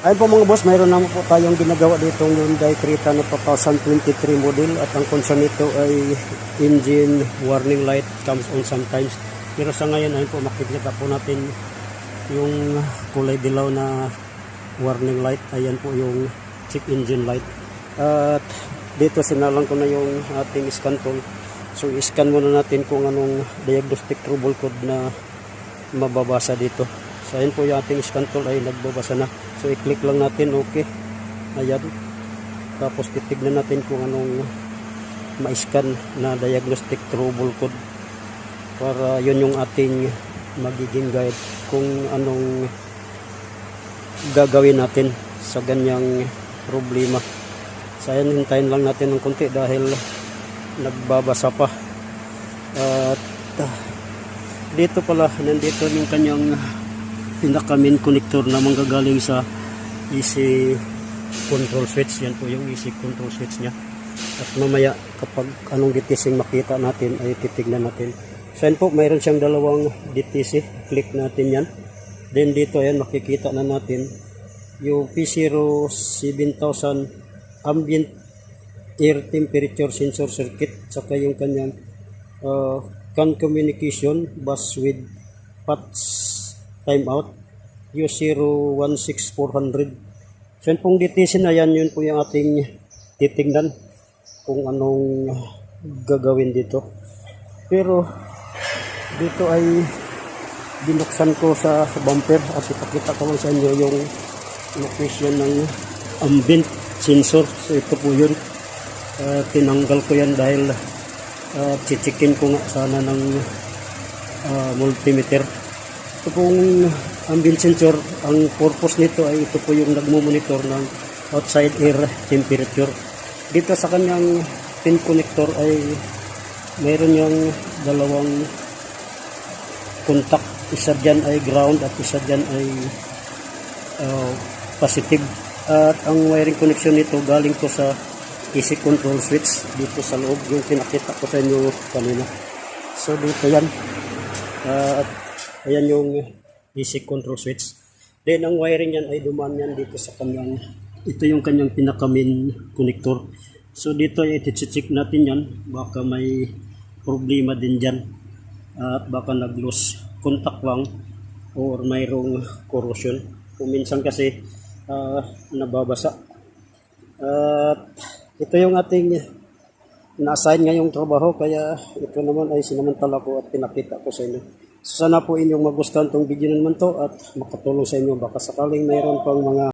Ayun po mga boss, mayroon naman po tayong ginagawa dito ng Hyundai Creta na 2023 model at ang concern nito ay engine warning light comes on sometimes. Pero sa ngayon ayun po makikita po natin yung kulay dilaw na warning light. Ayan po yung check engine light. At dito sinalang ko na yung ating scan tool. So i-scan muna natin kung anong diagnostic trouble code na mababasa dito. So ayun po yung ating scan tool ay nagbabasa na. So i-click lang natin, okay. Ayan. Tapos titignan natin kung anong ma-scan na diagnostic trouble code. Para yun yung ating magiging guide kung anong gagawin natin sa ganyang problema. So ayan, hintayin lang natin ng konti dahil nagbabasa pa. At dito pala, nandito yung kanyang pinaka main connector na manggagaling sa AC control switch. Yan po yung AC control switch nya. At mamaya kapag anong DTC makita natin ay titignan natin. So yan po, mayroon siyang dalawang DTC. Click natin yan. Then dito ayan, makikita na natin yung P0 7000 ambient air temperature sensor circuit, saka yung kanyang CAN communication bus with patch timeout U016400. So yun pong DTC na yan, yun po yung ating titignan kung anong gagawin dito. Pero dito ay binuksan ko sa bumper at ipakita ko lang sa inyo yung location ng ambient sensor. So ito po yun. Tinanggal ko yan dahil chichikin ko nga sana ng multimeter. Ito pong ambient sensor, ang purpose nito ay ito po yung nagmumonitor ng outside air temperature. Dito sa kanyang pin connector ay mayroon yung dalawang contact. Isa dyan ay ground at isa dyan ay positive. At ang wiring connection nito galing to sa AC control switch dito sa loob, yung pinakita ko sa inyo kanina. So dito yan. At ayan yung AC control switch. Then ang wiring yan ay dumaan yan dito sa kanyang, ito yung kanyang pinaka main connector. So dito ay iti-check natin yan, baka may problema din dyan at baka nag-lose contact lang or mayroong corrosion. Kung minsan kasi nababasa. At ito yung ating na-assign ngayong trabaho, kaya ito naman ay sinamantala ko at pinakita ko sa inyo. So sana po inyong magustuhan itong video naman to at makatulong sa inyo. Baka sakaling mayroon pang mga